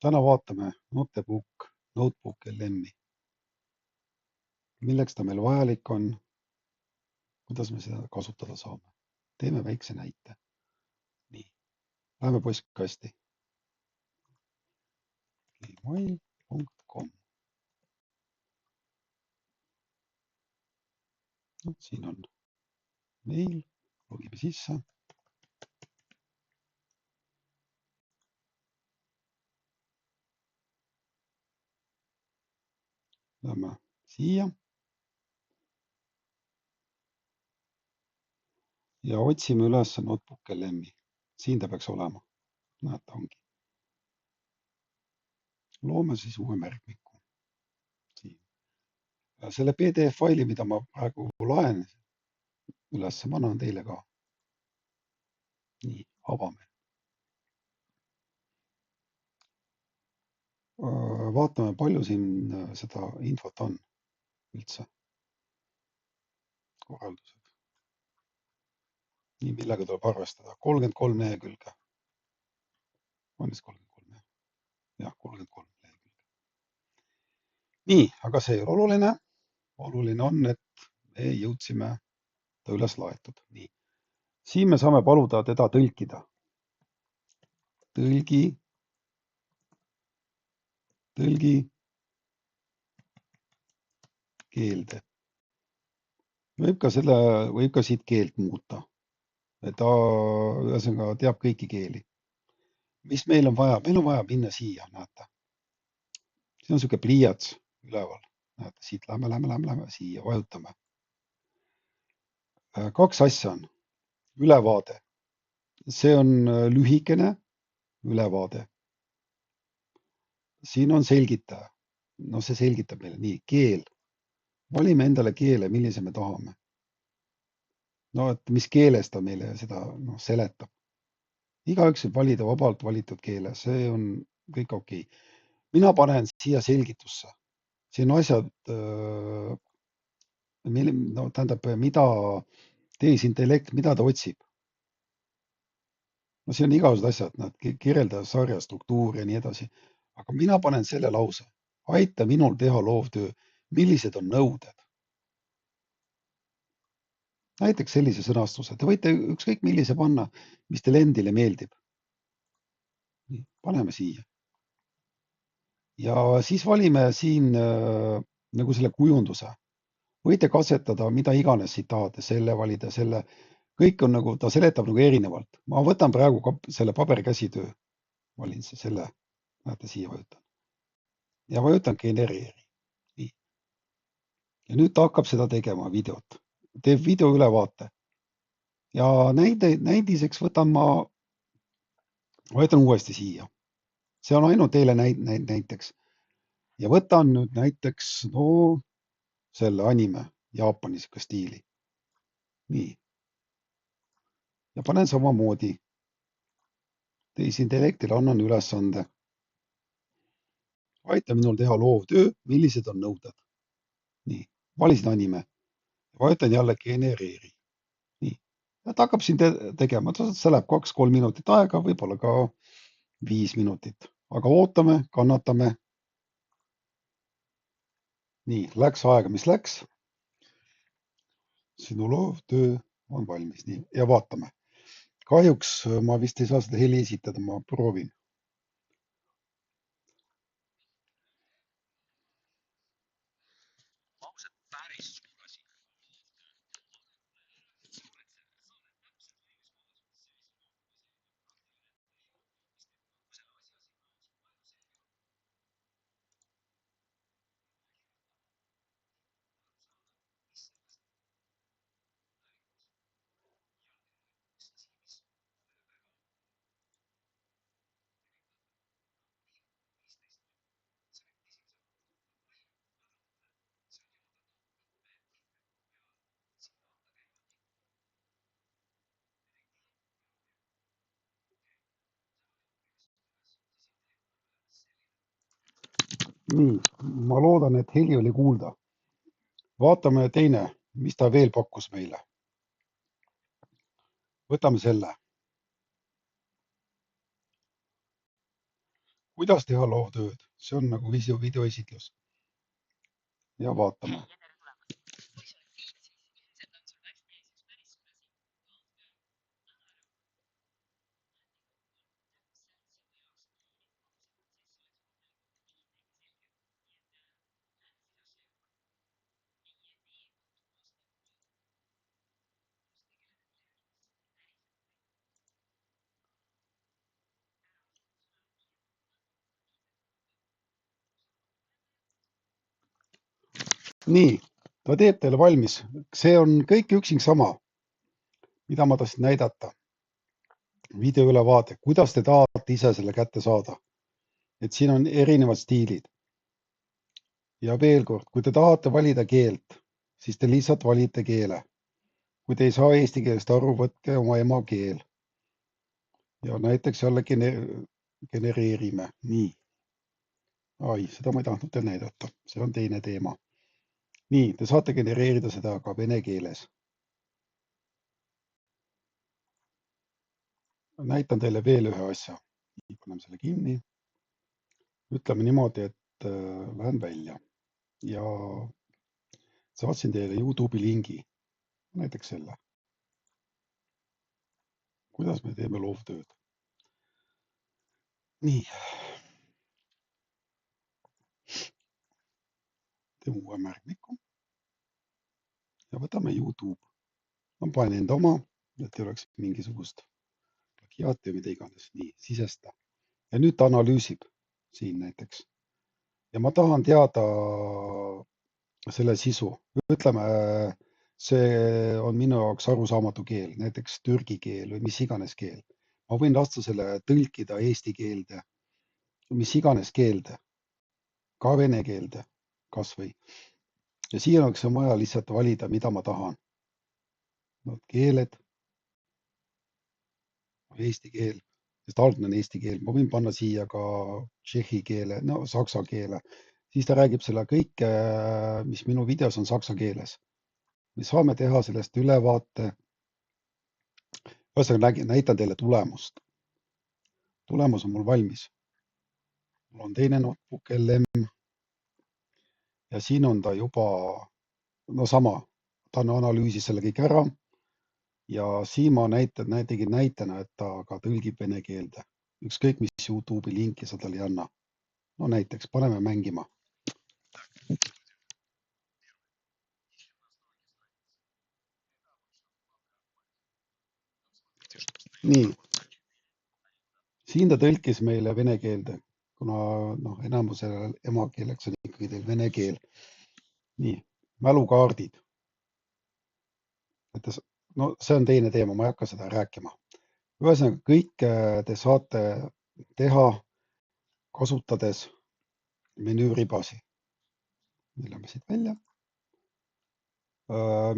Täna vaatame Notebook LM-i. Milleks ta meil vajalik on, kuidas me seda kasutada saame. Teeme väikse näite. Nii, läheme postkasti. gmail.com. Siin on meil, logime sisse. Lähme siia. Ja otsime üles Notebook LM-i. Siin ta peaks olema. Näete, ongi. Loome siis uue märkmiku. Siin. Selle PDF-faili, mida ma praegu laen üles, ma annan teile ka. Nii, avame. Vaatame, palju siin seda infot on üldse. Korraldused. Nii, millega tuleb arvestada. 33 lehekülge. On vist 33? Jah, 33 lehekülge. Nii, aga see ei ole oluline. Oluline on, et me jõudsime ta üles laetud. Nii. Siin me saame paluda teda tõlkida. Tõlgi keelde. Võib ka siit keelt muuta. Ta ühesõnaga teab kõiki keeli. Mis meil on vaja? Meil on vaja minna siia, näete. Siin on siuke pliiats üleval. Näete, siit lähme siia, vajutame. Kaks asja on. Ülevaade. See on lühikene ülevaade. Siin on selgitaja. No see selgitab meile nii. Keel. Valime endale keele, millise me tahame. No, et mis keeles ta meile seda seletab. Igaüks võib valida vabalt valitud keele. See on kõik okei. Mina panen siia selgitusse. Siin on asjad, tähendab, mida tehisintellekt, mida ta otsib. No siin on igasugused asjad, nad kirjelda sarja struktuuri ja nii edasi. Aga mina panen selle lause. Aita minul teha loovtöö. Millised on nõuded? Näiteks sellise sõnastuse. Te võite ükskõik millise panna, mis teile endile meeldib. Nii, paneme siia. Ja siis valime siin nagu selle kujunduse. Võite katsetada, mida iganes siit tahate, selle valida, selle. Kõik on nagu, ta seletab nagu erinevalt. Ma võtan praegu selle paberikäsitöö. Valin selle, näete, siia vajutan. Ja vajutan genereeri. Nii. Ja nüüd ta hakkab seda tegema videot. Teeb video ülevaate. Ja näidiseks võtan uuesti siia. See on ainult teile näiteks. Ja võtan nüüd näiteks selle anime Jaapani siuke stiili. Nii. Ja panen samamoodi. Tehisintellektile annan ülesande. Aita minul teha loovtöö, millised on nõuded. Nii, valisin anime. Vajutan jälle genereeri. Nii, ja ta hakkab siin tegema. See läheb 2-3 minutit aega, võib-olla ka 5 minutit. Aga ootame, kannatame. Nii, läks aega, mis läks. Sinu loovtöö on valmis. Nii, ja vaatame. Kahjuks ma vist ei saa seda heli esitada, ma proovin. Nii, ma loodan, et heli oli kuulda. Vaatame teine, mis ta veel pakkus meile. Võtame selle. kuidas teha loovtööd, see on nagu videoesitlus ja vaatame. Nii, ta teeb teile valmis. See on kõik üksing sama, mida ma tahtsin näidata. Videoülevaade, kuidas te tahate ise selle kätte saada. Et siin on erinevad stiilid. Ja veel kord, kui te tahate valida keelt, siis te lihtsalt valite keele. Kui te ei saa eesti keelest aru, võtke oma emakeel. Ja näiteks jälle genereerime. Nii. Ai, seda ma ei tahtnud teil näidata. See on teine teema. Nii, te saate genereerida seda ka vene keeles. Näitan teile veel ühe asja. Paneme selle kinni. Ütleme niimoodi, et lähen välja ja saatsin teile YouTube'i lingi. Näiteks selle. Kuidas me teeme loovtööd? Nii. Teeme uue märkmiku. Ja võtame YouTube. Ma panen enda oma, et ei oleks mingisugust plagiaati või mida iganes. Nii, sisesta. Ja nüüd ta analüüsib siin näiteks. Ja ma tahan teada selle sisu. Ütleme, see on minu jaoks arusaamatu keel, näiteks türgi keel või mis iganes keel. Ma võin lasta selle tõlkida eesti keelde, mis iganes keelde, ka vene keelde kas või. Ja siin oleks vaja lihtsalt valida, mida ma tahan. No, keeled, eesti keel, sest algne on eesti keel. Ma võin panna siia ka tšehhi keele, no saksa keele. Siis ta räägib selle kõike, mis minu videos on saksa keeles. Me saame teha sellest ülevaate. Ühesõnaga näitan teile tulemust. Tulemus on mul valmis. Mul on teine notebook LM. Ja siin on ta juba, no sama, ta analüüsis selle kõik ära. Ja siin ma tegin näitena, et ta ka tõlgib vene keelde. Ükskõik, mis YouTube'i linki sa talle ei anna. No näiteks, paneme mängima. Nii. Siin ta tõlkis meile vene keelde, kuna enamusele emakeeleks on ikkagi teil vene keel. Nii, mälukaardid. No see on teine teema, ma ei hakka seda rääkima. Ühesõnaga, kõike te saate teha, kasutades menüüribasi. Lähme siit välja.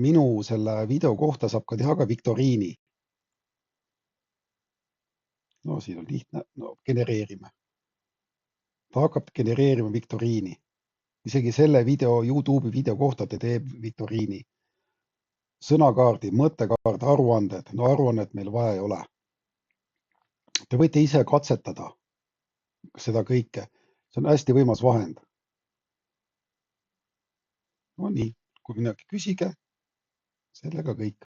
Minu selle video kohta saab ka teha ka viktoriini. No siin on lihtne, no genereerime. Ta hakkab genereerima viktoriini. Isegi selle YouTube'i video kohta ta teeb viktoriini. Sõnakaardi, mõttekaard, aruanded. No aruannet meil vaja ei ole. Te võite ise katsetada seda kõike. See on hästi võimas vahend. No nii, kui midagi küsige, sellega kõik.